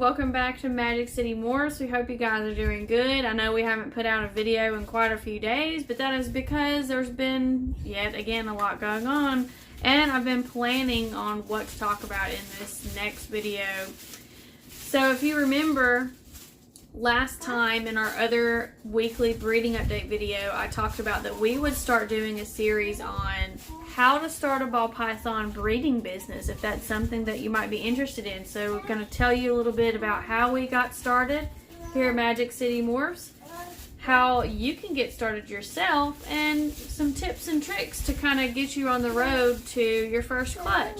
welcome back to Magic City Morphs. We hope you guys are doing good. I know we haven't put out a video in quite a few days, but that is because there's been, yet again, a lot going on, and I've been planning on what to talk about in this next video. So if you remember, last time in our other weekly breeding update video, I talked about that we would start doing a series on how to start a ball python breeding business, if that's something that you might be interested in. So we're going to tell you a little bit about how we got started here at Magic City Morphs, how you can get started yourself, and some tips and tricks to kind of get you on the road to your first clutch.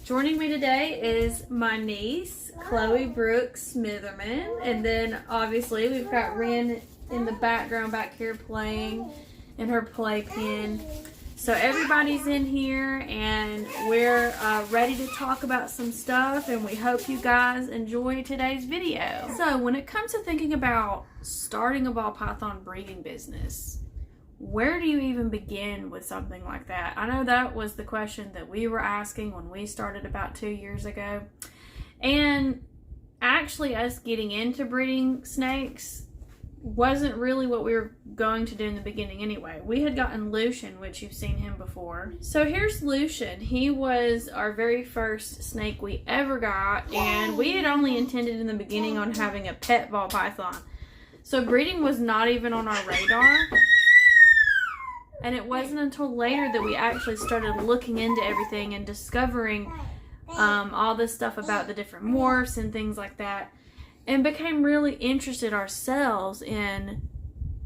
Joining me today is my niece, Chloe Brooks Smitherman, and then obviously we've got Ren in the background back here playing in her playpen. So everybody's in here and we're ready to talk about some stuff, and we hope you guys enjoy today's video. So when it comes to thinking about starting a ball python breeding business, where do you even begin with something like that? I know that was the question that we were asking when we started about 2 years ago. And actually us getting into breeding snakes wasn't really what we were going to do in the beginning anyway. We had gotten Lucian, which you've seen him before. So here's Lucian. He was our very first snake we ever got, and we had only intended in the beginning on having a pet ball python. So breeding was not even on our radar. And it wasn't until later that we actually started looking into everything and discovering all this stuff about the different morphs and things like that, and became really interested ourselves in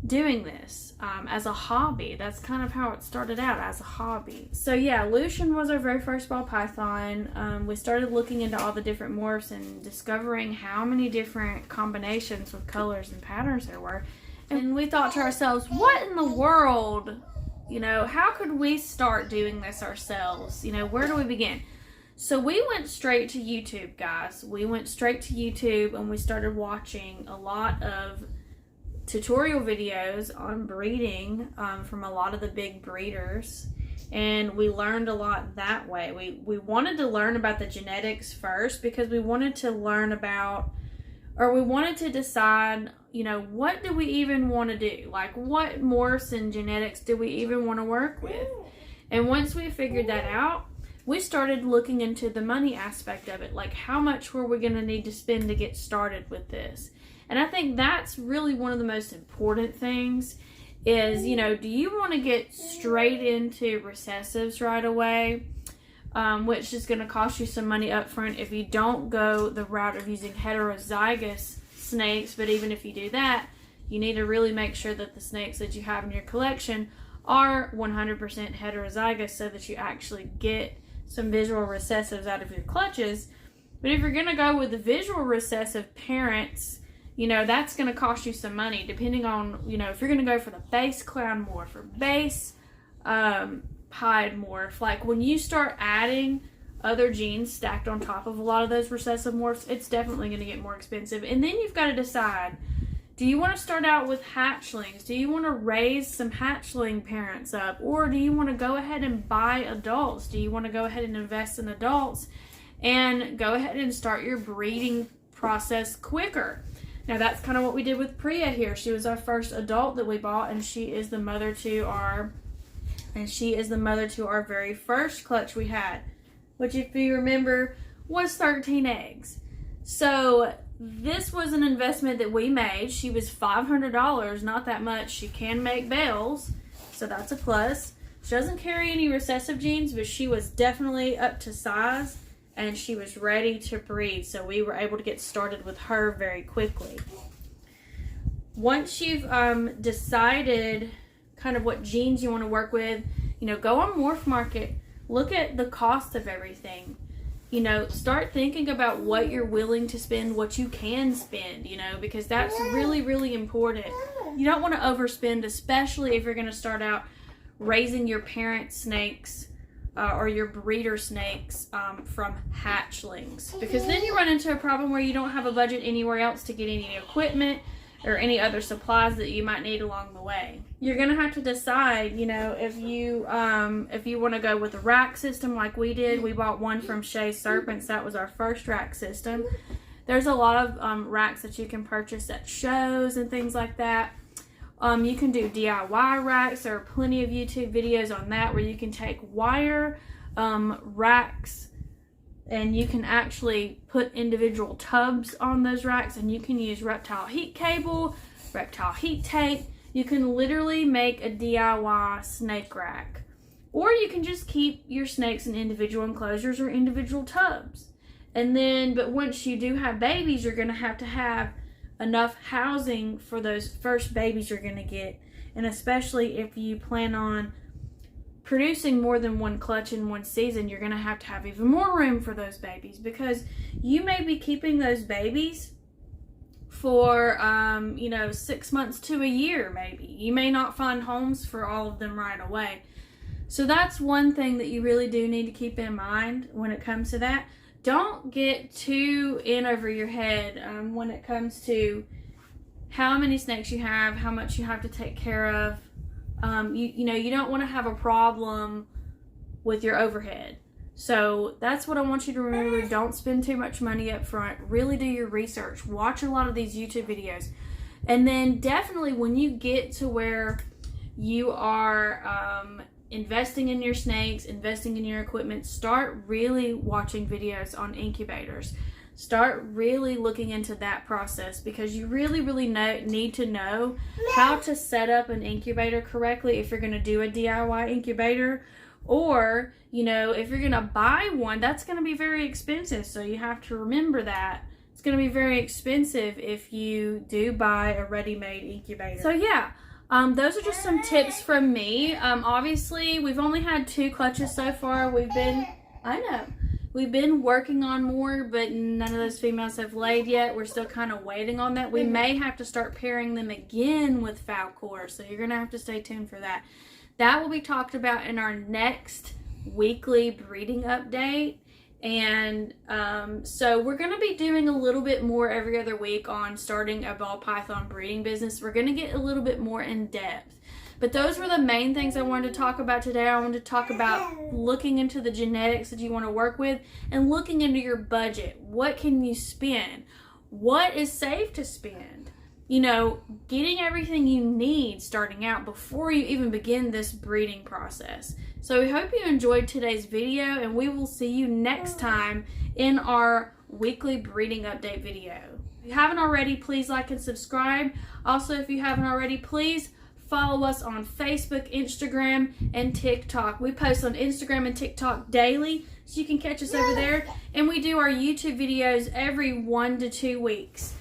doing this as a hobby. That's kind of how it started out, as a hobby. So yeah, Lucian was our very first ball python. We started looking into all the different morphs and discovering how many different combinations with colors and patterns there were. And we thought to ourselves, what in the world, you know, how could we start doing this ourselves? You know, where do we begin? So we went straight to YouTube, guys. We went straight to YouTube and we started watching a lot of tutorial videos on breeding from a lot of the big breeders. And we learned a lot that way. We wanted to learn about the genetics first because we wanted to learn about, or we wanted to decide, you know, what do we even want to do? Like, what morphs and genetics do we even want to work with? And once we figured that out, we started looking into the money aspect of it. Like, how much were we going to need to spend to get started with this? And I think that's really one of the most important things is, you know, do you want to get straight into recessives right away, which is going to cost you some money up front if you don't go the route of using heterozygous snakes. But even if you do that, you need to really make sure that the snakes that you have in your collection are 100% heterozygous so that you actually get some visual recessives out of your clutches. But if you're going to go with the visual recessive parents, you know, that's going to cost you some money depending on, you know, if you're going to go for the base clown morph or base pied morph. Like, when you start adding other genes stacked on top of a lot of those recessive morphs, it's definitely going to get more expensive. And then you've got to decide, do you want to start out with hatchlings? Do you want to raise some hatchling parents up? Or do you want to go ahead and buy adults? Do you want to go ahead and invest in adults and go ahead and start your breeding process quicker? Now, that's kind of what we did with Priya here. She was our first adult that we bought, and she is the mother to our very first clutch we had, which, if you remember, was 13 eggs. So this was an investment that we made. She was $500, not that much. She can make bales, so that's a plus. She doesn't carry any recessive genes, but she was definitely up to size, and she was ready to breed, so we were able to get started with her very quickly. Once you've decided kind of what genes you want to work with, you know, go on Morph Market, look at the cost of everything. You know, start thinking about what you're willing to spend, what you can spend, you know, because that's really, really important. You don't want to overspend, especially if you're going to start out raising your parent snakes or your breeder snakes from hatchlings, because then you run into a problem where you don't have a budget anywhere else to get any equipment or any other supplies that you might need along the way. You're gonna have to decide, you know, if you want to go with a rack system like we did. We bought one from Shea Serpents. That was our first rack system. There's a lot of racks that you can purchase at shows and things like that. You can do DIY racks. There are plenty of YouTube videos on that where you can take wire racks and you can actually put individual tubs on those racks, and you can use reptile heat cable, reptile heat tape. You can literally make a DIY snake rack. Or you can just keep your snakes in individual enclosures or individual tubs. And then, but once you do have babies, you're going to have enough housing for those first babies you're going to get. And especially if you plan on producing more than one clutch in one season, you're going to have even more room for those babies, because you may be keeping those babies for 6 months to a year. Maybe you may not find homes for all of them right away. So that's one thing that you really do need to keep in mind when it comes to that. Don't get too in over your head when it comes to how many snakes you have, how much you have to take care of. You don't want to have a problem with your overhead. So that's what I want you to remember. Don't spend too much money up front. Really do your research. Watch a lot of these YouTube videos. And then definitely when you get to where you are investing in your snakes, investing in your equipment, start really watching videos on incubators. Start really looking into that process, because you really need to know how to set up an incubator correctly if you're going to do a DIY incubator. Or, if you're going to buy one, that's going to be very expensive. So you have to remember that. It's going to be very expensive if you do buy a ready-made incubator. So yeah, those are just some tips from me. Obviously, we've only had 2 clutches so far. We've been working on more, but none of those females have laid yet. We're still kind of waiting on that. We may have to start pairing them again with Falcor, so you're going to have to stay tuned for that. That will be talked about in our next weekly breeding update. And so we're going to be doing a little bit more every other week on starting a ball python breeding business. We're going to get a little bit more in depth. But those were the main things I wanted to talk about today. I wanted to talk about looking into the genetics that you want to work with and looking into your budget. What can you spend? What is safe to spend? Getting everything you need starting out before you even begin this breeding process. So we hope you enjoyed today's video, and we will see you next time in our weekly breeding update video. If you haven't already, please like and subscribe. Also, if you haven't already, please follow us on Facebook, Instagram, and TikTok. We post on Instagram and TikTok daily, so you can catch us over there. And we do our YouTube videos every 1 to 2 weeks.